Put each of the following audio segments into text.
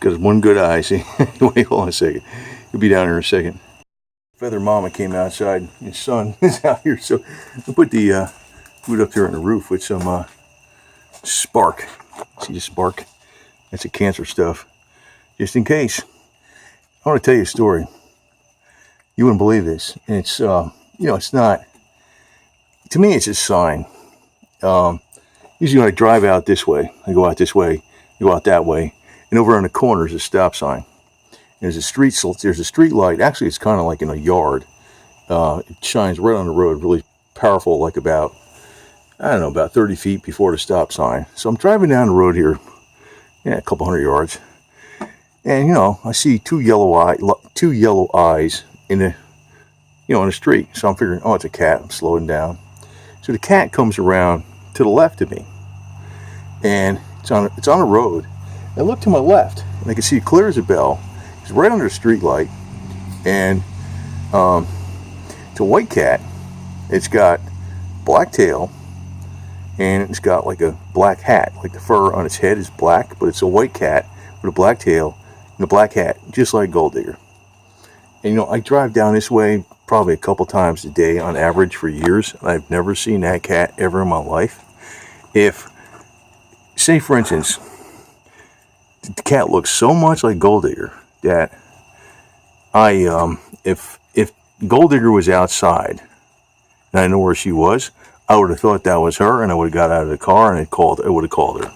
got one good eye. See, wait, hold on a second. He'll be down here in a second. Feather mama came outside. His son is out here, so I put the food up there on the roof with some spark. See the spark? That's the cancer stuff. Just in case. I want to tell you a story. You wouldn't believe this. And it's it's not. To me, it's a sign. Usually when I drive out this way, I go out this way, I go out that way, and over on the corner is a stop sign. There's a street light. Actually, it's kind of like in a yard. It shines right on the road, really powerful, like about 30 feet before the stop sign. So I'm driving down the road here, a couple hundred yards, and I see two yellow eyes in the on the street. So I'm figuring, oh, it's a cat. I'm slowing down. So the cat comes around to the left of me, and it's on a road. I look to my left, and I can see it clear as a bell. It's right under a street light, and it's a white cat. It's got black tail, and it's got like a black hat. Like the fur on its head is black, but it's a white cat with a black tail and a black hat, just like GoldDigger. And I drive down this way probably a couple times a day on average for years, and I've never seen that cat ever in my life. If, say for instance, the cat looks so much like GoldDigger that if GoldDigger was outside and I know where she was, I would have thought that was her, and I would have got out of the car and I would have called her.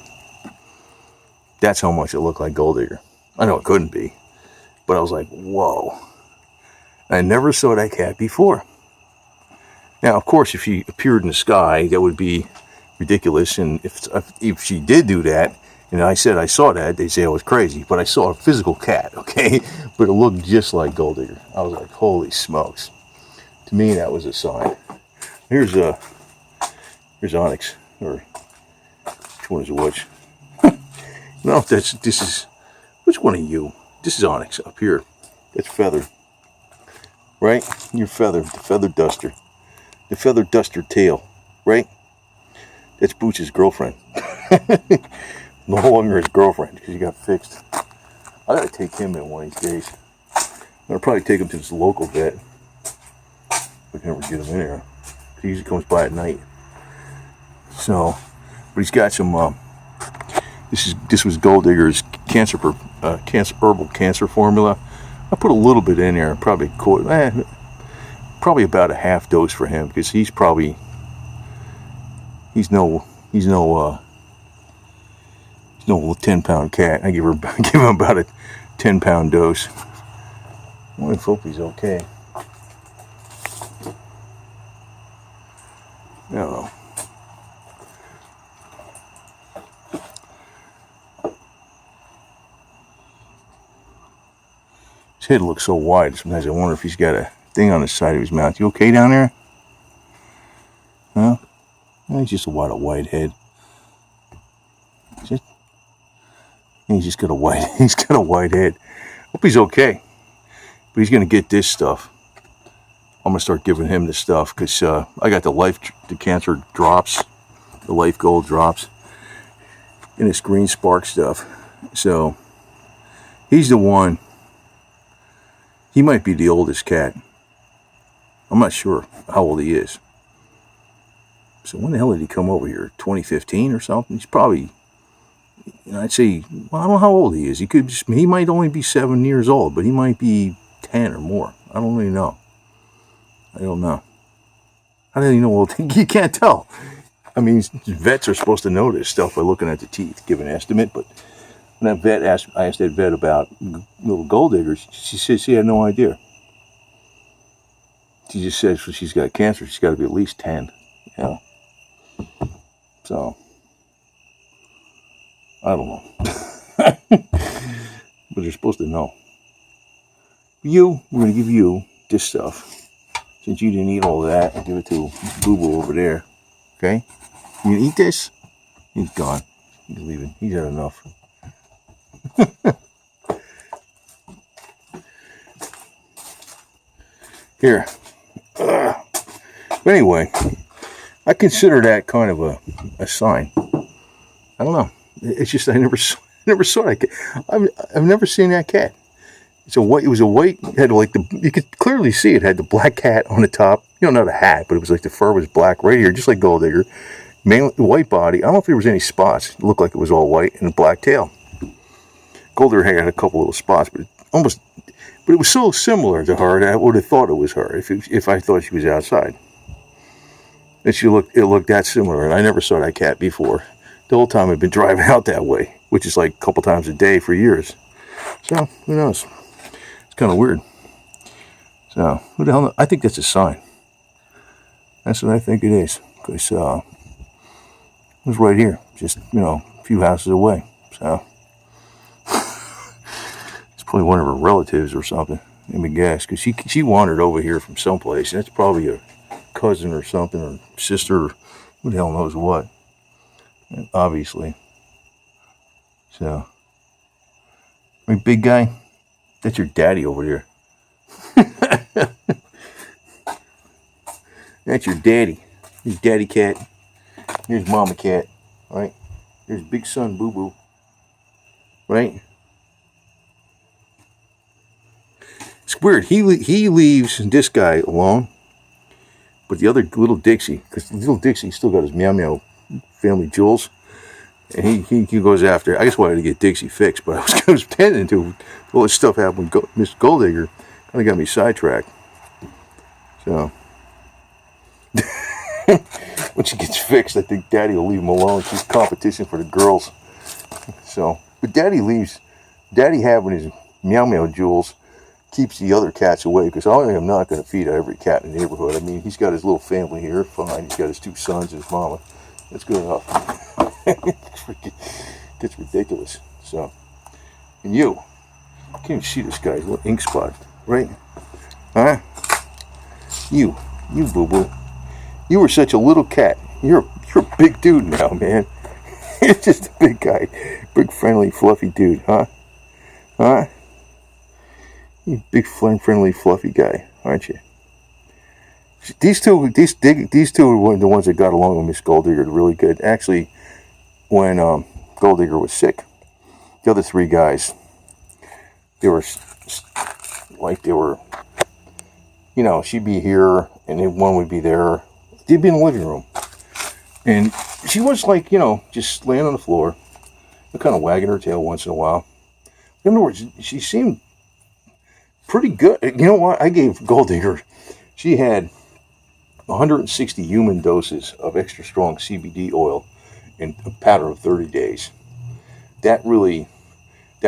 That's how much it looked like GoldDigger. I know it couldn't be, but I was like, whoa. I never saw that cat before. Now, of course, if she appeared in the sky, that would be ridiculous. And if she did do that, and I said I saw that, they'd say I was crazy. But I saw a physical cat, okay? But it looked just like GoldDigger. I was like, holy smokes. To me, that was a sign. Here's Onyx, or which one is which? No, this is, which one are you? This is Onyx up here. That's Feather. Right? You're Feather, the feather duster. The feather duster tail, right? That's Booch's girlfriend. No longer his girlfriend, because he got fixed. I gotta take him in one of these days. I'll probably take him to this local vet. If I can ever get him in there. He usually comes by at night. So, but he's got some, this was GoldDigger's herbal cancer formula. I put a little bit in there, probably about a half dose for him, because he's no 10-pound cat. I give him about a 10-pound dose. I want to hope he's okay. I don't know. His head looks so wide. Sometimes I wonder if he's got a thing on the side of his mouth. You okay down there? Huh? He's just a white head. He's just got a white head. Hope he's okay. But he's gonna get this stuff. I'm gonna start giving him this stuff, because I got the cancer drops, the Life Gold drops, and this green spark stuff. So he's the one. He might be the oldest cat. I'm not sure how old he is. So when the hell did he come over here? 2015 or something? He's probably, I'd say, well, I don't know how old he is. He might only be 7 years old, but he might be 10 or more. I don't really know. I don't know. How do you know? Well, you can't tell. I mean, vets are supposed to know this stuff by looking at the teeth, give an estimate, but when I asked that vet about little GoldDiggers, she said she had no idea. She just said she's got cancer, she's got to be at least 10. So, I don't know. But they're supposed to know. We're going to give you this stuff. Since you didn't eat all of that, I'll give it to Boo-Boo over there. Okay? You gonna eat this? He's gone. He's leaving. He's had enough. Here. But anyway, I consider that kind of a sign. I don't know. It's just I never saw that cat. I've never seen that cat. It was a white, had like you could clearly see it had the black cat on the top. Not a hat, but it was like the fur was black right here, just like GoldDigger. Mainly white body. I don't know if there was any spots. It looked like it was all white and a black tail. GoldDigger had a couple little spots, but it was so similar to her that I would have thought it was her if I thought she was outside. And it looked that similar, and I never saw that cat before. The whole time I've been driving out that way, which is like a couple times a day for years. So, who knows? It's kind of weird. So, who the hell knows? I think that's a sign. That's what I think it is. Because it was right here, just, a few houses away. So, it's probably one of her relatives or something, let me guess. Because she wandered over here from someplace. That's probably a cousin or something, or sister, or who the hell knows what. Obviously. So, big guy, that's your daddy over there. That's your daddy. Here's daddy cat. Here's mama cat. Right? There's big son Boo Boo. Right? It's weird. He leaves this guy alone, but the other little Dixie, because little Dixie still got his meow meow family jewels, and he goes after. I just wanted to get Dixie fixed, but I was tending to all this stuff happened with Miss GoldDigger. Kind of got me sidetracked. So when she gets fixed, I think Daddy will leave him alone. She's competition for the girls. So, but Daddy leaves. Daddy having his meow meow jewels keeps the other cats away, because I'm not going to feed every cat in the neighborhood. I mean, he's got his little family here, fine. He's got his 2 sons and his mama. That's good enough. It's ridiculous. So, and you can't even see this guy's little ink spot, right? Huh? You Boo Boo. You were such a little cat. You're a big dude now, man. You're just a big guy, big friendly fluffy dude, huh? Huh? You big friendly fluffy guy, aren't you? These two are the ones that got along with Miss GoldDigger really good. Actually, when GoldDigger was sick, the other 3 guys, they were, she'd be here and then one would be there. They'd be in the living room, and she was just laying on the floor, kind of wagging her tail once in a while. In other words, she seemed pretty good. You know what? I gave GoldDigger, she had 160 human doses of extra strong CBD oil in a pattern of 30 days. That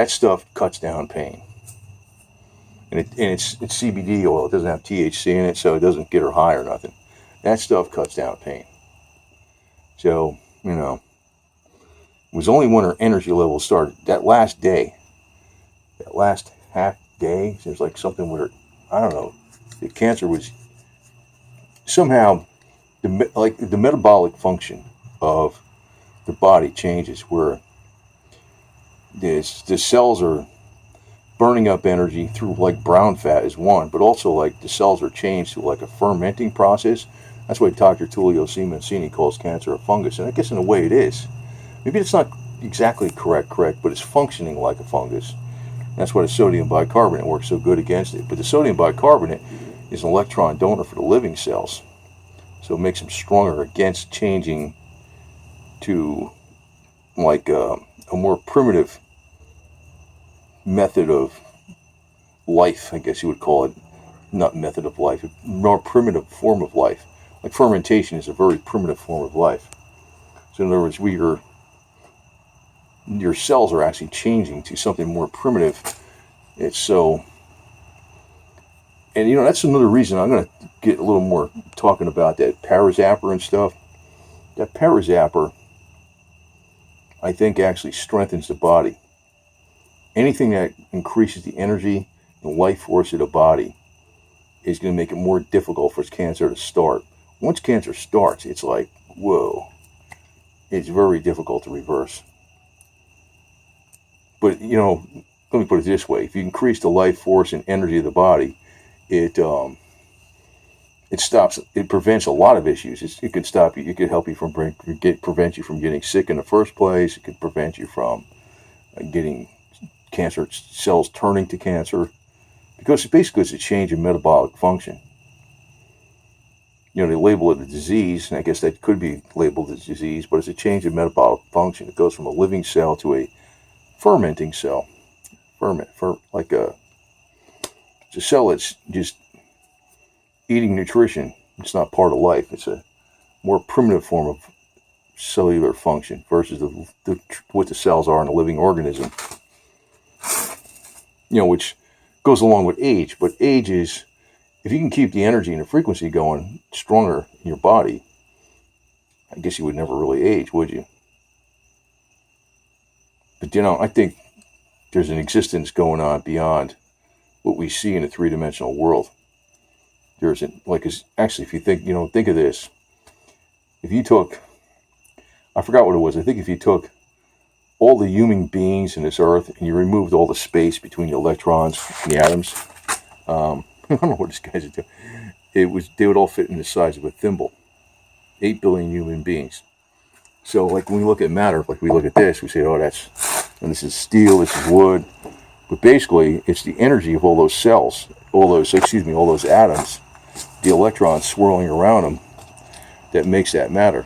stuff cuts down pain. And it's CBD oil. It doesn't have THC in it, so it doesn't get her high or nothing. That stuff cuts down pain. So, it was only when her energy level started. That last half day, there's like something with her, I don't know, the cancer was somehow, the metabolic function of the body changes, where the cells are burning up energy through brown fat is one, but also the cells are changed to a fermenting process. That's why Dr. Tullio Simoncini calls cancer a fungus, and I guess in a way it is. Maybe it's not exactly correct, but it's functioning like a fungus. That's why the sodium bicarbonate works so good against it. But the sodium bicarbonate is an electron donor for the living cells, so it makes them stronger against changing to a more primitive method of life, I guess you would call it. Not method of life, a more primitive form of life. Like fermentation is a very primitive form of life. So in other words, your cells are actually changing to something more primitive. It's so, and that's another reason I'm going to get a little more talking about that parazapper and stuff. That parazapper, I think, actually strengthens the body. Anything that increases the energy and life force of the body is going to make it more difficult for cancer to start. Once cancer starts, it's like, whoa, it's very difficult to reverse. But, let me put it this way. If you increase the life force and energy of the body, it prevents a lot of issues. It can stop you. It could help you prevent you from getting sick in the first place. It could prevent you from getting cancer cells turning to cancer, because basically it's a change in metabolic function. You know, they label it a disease, and I guess that could be labeled as disease, but it's a change in metabolic function. It goes from a living cell to a fermenting cell. It's a cell that's just eating nutrition. It's not part of life. It's a more primitive form of cellular function versus what the cells are in a living organism. You know, which goes along with age, but age is, if you can keep the energy and the frequency going stronger in your body, I guess you would never really age, would you? But you know, I think there's an existence going on beyond what we see in a three-dimensional world. There's actually, if you think of this. If you took, I forgot what it was. I think if you took all the human beings in this earth and you removed all the space between the electrons and the atoms, I don't know what these guys are doing. They would all fit in the size of a thimble. 8 billion human beings. So, like when we look at matter, like we look at this, we say, oh, and this is steel, this is wood. But basically, it's the energy of all those cells, all those atoms, the electrons swirling around them, that makes that matter.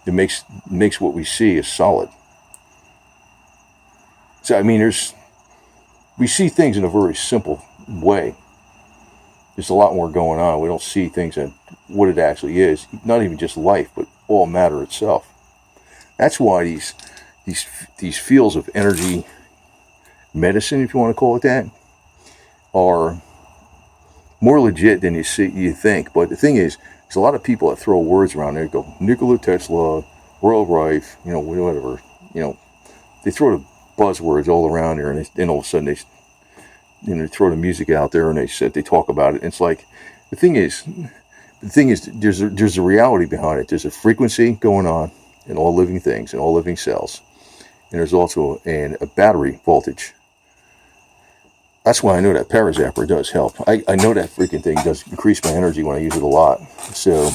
It makes what we see as solid. So, I mean, we see things in a very simple way. There's a lot more going on. We don't see things and what it actually is. Not even just life, but all matter itself. That's why these fields of energy medicine, if you want to call it that, are more legit than you think. But the thing is, there's a lot of people that throw words around there. Go Nikola Tesla, Royal Rife, whatever. They throw the buzzwords all around there, and all of a sudden they throw the music out there, and they talk about it. And it's like the thing is, there's a reality behind it. There's a frequency going on in all living things, in all living cells, and there's also a battery voltage. That's why I know that Parazapper does help. I know that freaking thing does increase my energy when I use it a lot. So,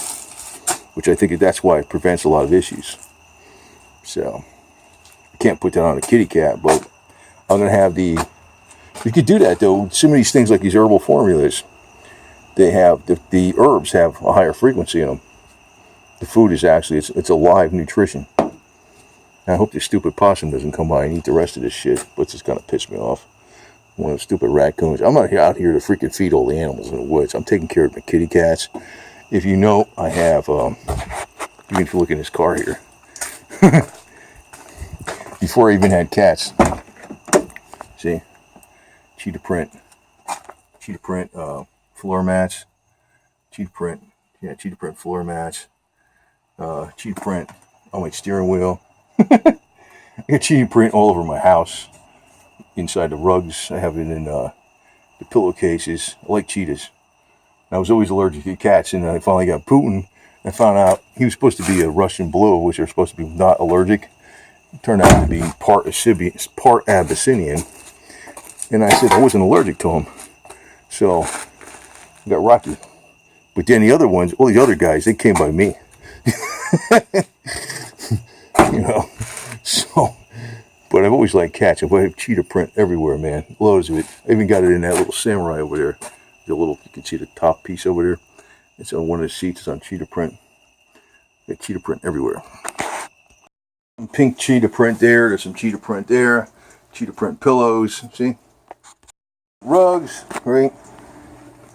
which I think that's why it prevents a lot of issues. So, I can't put that on a kitty cat, but I'm going to have you could do that though. Some of these things like these herbal formulas, they have, the herbs have a higher frequency in them. The food is actually, it's alive nutrition. I hope this stupid possum doesn't come by and eat the rest of this shit, but it's just going to piss me off. One of those stupid raccoons. I'm not out here to freaking feed all the animals in the woods. I'm taking care of my kitty cats. If you know, I have, even if you look in this car here, before I even had cats, see, cheetah print floor mats, cheetah print floor mats, cheetah print on my steering wheel. I got cheetah print all over my house. Inside the rugs, I have it in the pillowcases. I like cheetahs. I was always allergic to cats, and I finally got Putin. I found out he was supposed to be a Russian blue, which are supposed to be not allergic. It turned out to be part Abyssinian. And I said I wasn't allergic to him. So I got rocky. But then the other ones, all the other guys, they came by me. So... But I've always liked cats. I have cheetah print everywhere, man. Loads of it. I even got it in that little samurai over there. You can see the top piece over there. It's on one of the seats. It's on cheetah print. Got cheetah print everywhere. Some pink cheetah print there. There's some cheetah print there. Cheetah print pillows. See? Rugs, right?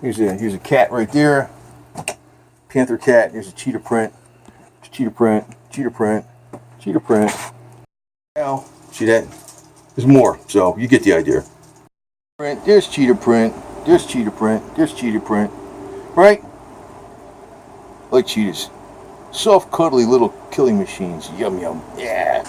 Here's a cat right there. Panther cat. Here's a cheetah print. Cheetah print. Cheetah print. Cheetah print. Now. See that? There's more, so you get the idea. There's cheetah print, there's cheetah print, there's cheetah print, right? Like cheetahs. Soft, cuddly little killing machines. Yum, yum. Yeah.